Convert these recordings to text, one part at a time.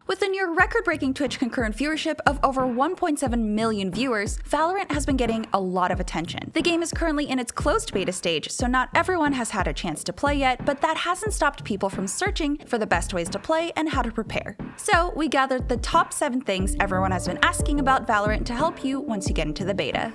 With a near record-breaking Twitch concurrent viewership of over 1.7 million viewers, Valorant has been getting a lot of attention. The game is currently in its closed beta stage, so not everyone has had a chance to play yet, but that hasn't stopped people from searching for the best ways to play and how to prepare. So we gathered the top 7 things everyone has been asking about Valorant to help you once you get into the beta.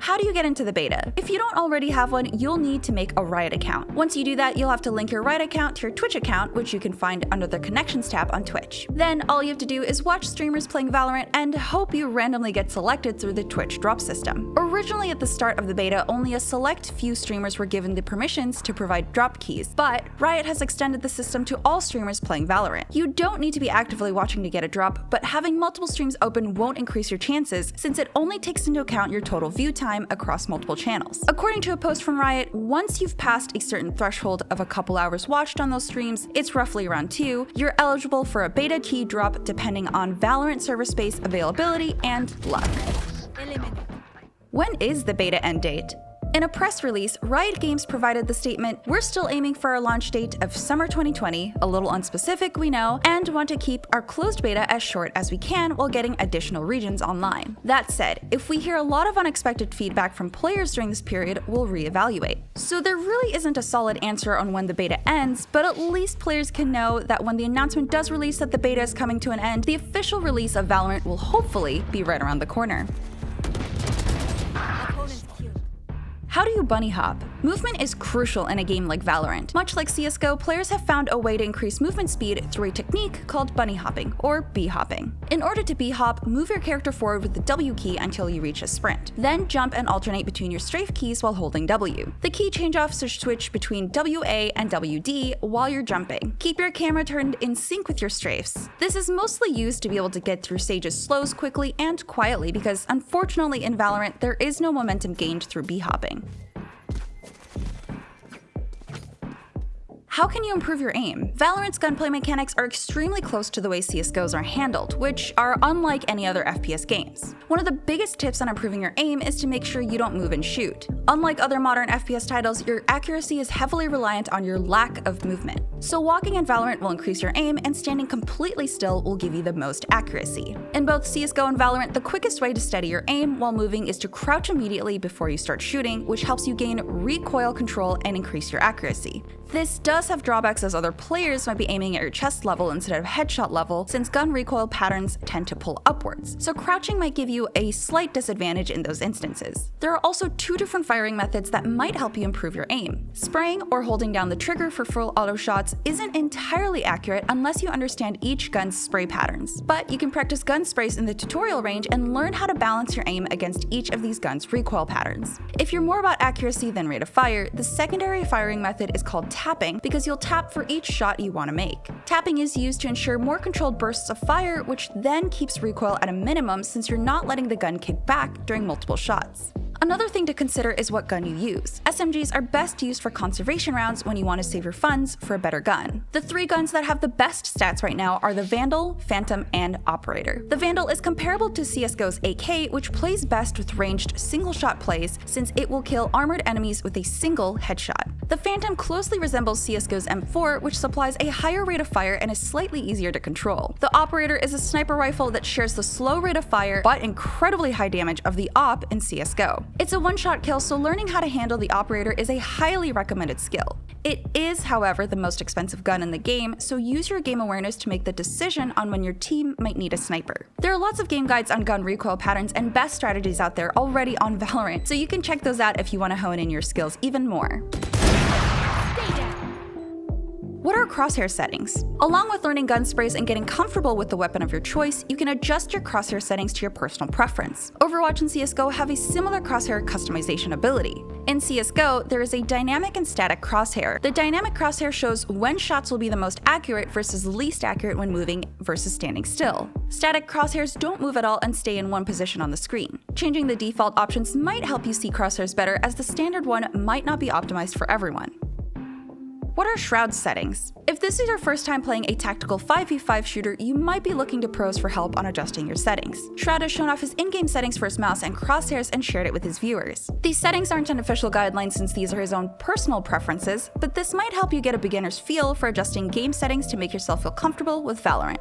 How do you get into the beta? If you don't already have one, you'll need to make a Riot account. Once you do that, you'll have to link your Riot account to your Twitch account, which you can find under the Connections tab on Twitch. Then all you have to do is watch streamers playing Valorant and hope you randomly get selected through the Twitch drop system. Originally at the start of the beta, only a select few streamers were given the permissions to provide drop keys, but Riot has extended the system to all streamers playing Valorant. You don't need to be actively watching to get a drop, but having multiple streams open won't increase your chances since it only takes into account your total view time across multiple channels. According to a post from Riot, once you've passed a certain threshold of a couple hours watched on those streams, it's roughly around 2, you're eligible for a beta key drop depending on Valorant server space availability and luck. When is the beta end date? In a press release, Riot Games provided the statement, "We're still aiming for a launch date of summer 2020, a little unspecific, we know, and want to keep our closed beta as short as we can while getting additional regions online." That said, if we hear a lot of unexpected feedback from players during this period, we'll reevaluate. So there really isn't a solid answer on when the beta ends, but at least players can know that when the announcement does release that the beta is coming to an end, the official release of Valorant will hopefully be right around the corner. How do you bunny hop? Movement is crucial in a game like Valorant. Much like CSGO, players have found a way to increase movement speed through a technique called bunny hopping, or B-hopping. In order to B-hop, move your character forward with the W key until you reach a sprint. Then jump and alternate between your strafe keys while holding W. The key change-offs are switch between WA and WD while you're jumping. Keep your camera turned in sync with your strafes. This is mostly used to be able to get through stages slows quickly and quietly because unfortunately in Valorant, there is no momentum gained through B-hopping. How can you improve your aim? Valorant's gunplay mechanics are extremely close to the way CSGOs are handled, which are unlike any other FPS games. One of the biggest tips on improving your aim is to make sure you don't move and shoot. Unlike other modern FPS titles, your accuracy is heavily reliant on your lack of movement. So walking in Valorant will increase your aim, and standing completely still will give you the most accuracy. In both CSGO and Valorant, the quickest way to steady your aim while moving is to crouch immediately before you start shooting, which helps you gain recoil control and increase your accuracy. This does have drawbacks as other players might be aiming at your chest level instead of headshot level, since gun recoil patterns tend to pull upwards, so crouching might give you a slight disadvantage in those instances. There are also 2 different firing methods that might help you improve your aim. Spraying or holding down the trigger for full auto shots isn't entirely accurate unless you understand each gun's spray patterns, but you can practice gun sprays in the tutorial range and learn how to balance your aim against each of these guns' recoil patterns. If you're more about accuracy than rate of fire, the secondary firing method is called tapping because you'll tap for each shot you want to make. Tapping is used to ensure more controlled bursts of fire, which then keeps recoil at a minimum since you're not letting the gun kick back during multiple shots. Another thing to consider is what gun you use. SMGs are best used for conservation rounds when you want to save your funds for a better gun. The 3 guns that have the best stats right now are the Vandal, Phantom, and Operator. The Vandal is comparable to CSGO's AK, which plays best with ranged single-shot plays since it will kill armored enemies with a single headshot. The Phantom closely resembles CSGO's M4, which supplies a higher rate of fire and is slightly easier to control. The Operator is a sniper rifle that shares the slow rate of fire but incredibly high damage of the Op in CSGO. It's a one-shot kill, so learning how to handle the Operator is a highly recommended skill. It is, however, the most expensive gun in the game, so use your game awareness to make the decision on when your team might need a sniper. There are lots of game guides on gun recoil patterns and best strategies out there already on Valorant, so you can check those out if you want to hone in your skills even more. What are crosshair settings? Along with learning gun sprays and getting comfortable with the weapon of your choice, you can adjust your crosshair settings to your personal preference. Overwatch and CSGO have a similar crosshair customization ability. In CSGO, there is a dynamic and static crosshair. The dynamic crosshair shows when shots will be the most accurate versus least accurate when moving versus standing still. Static crosshairs don't move at all and stay in one position on the screen. Changing the default options might help you see crosshairs better, as the standard one might not be optimized for everyone. What are Shroud Settings? If this is your first time playing a tactical 5v5 shooter, you might be looking to pros for help on adjusting your settings. Shroud has shown off his in-game settings for his mouse and crosshairs and shared it with his viewers. These settings aren't an official guideline since these are his own personal preferences, but this might help you get a beginner's feel for adjusting game settings to make yourself feel comfortable with Valorant.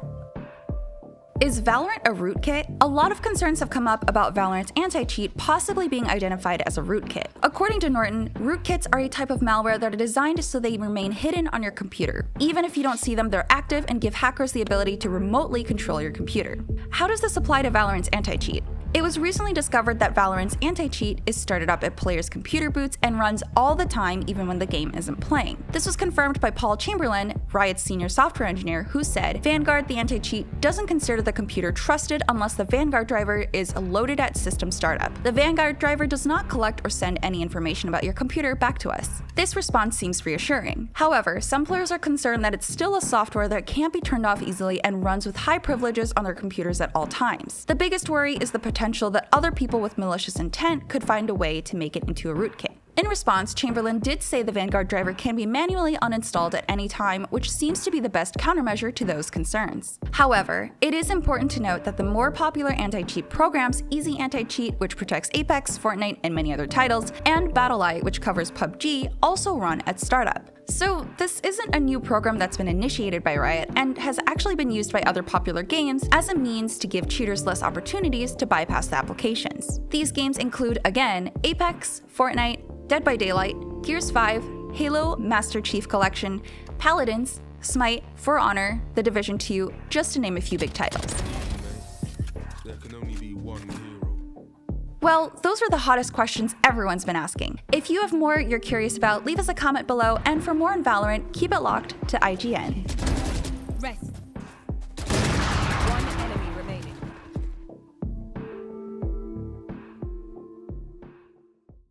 Is Valorant a rootkit? A lot of concerns have come up about Valorant's anti-cheat possibly being identified as a rootkit. According to Norton, rootkits are a type of malware that are designed so they remain hidden on your computer. Even if you don't see them, they're active and give hackers the ability to remotely control your computer. How does this apply to Valorant's anti-cheat? It was recently discovered that Valorant's anti-cheat is started up at players' computer boots and runs all the time even when the game isn't playing. This was confirmed by Paul Chamberlain, Riot's senior software engineer, who said, Vanguard, the anti-cheat, doesn't consider the computer trusted unless the Vanguard driver is loaded at system startup. The Vanguard driver does not collect or send any information about your computer back to us. This response seems reassuring. However, some players are concerned that it's still a software that can't be turned off easily and runs with high privileges on their computers at all times. The biggest worry is the potential that other people with malicious intent could find a way to make it into a rootkit. In response, Chamberlain did say the Vanguard driver can be manually uninstalled at any time, which seems to be the best countermeasure to those concerns. However, it is important to note that the more popular anti-cheat programs, Easy Anti-Cheat, which protects Apex, Fortnite, and many other titles, and BattleEye, which covers PUBG, also run at startup. So this isn't a new program that's been initiated by Riot and has actually been used by other popular games as a means to give cheaters less opportunities to bypass the applications. These games include, again, Apex, Fortnite, Dead by Daylight, Gears 5, Halo Master Chief Collection, Paladins, Smite, For Honor, The Division 2, just to name a few big titles. There can only be one hero. Well, those are the hottest questions everyone's been asking. If you have more you're curious about, leave us a comment below, and for more on Valorant, keep it locked to IGN. Rest.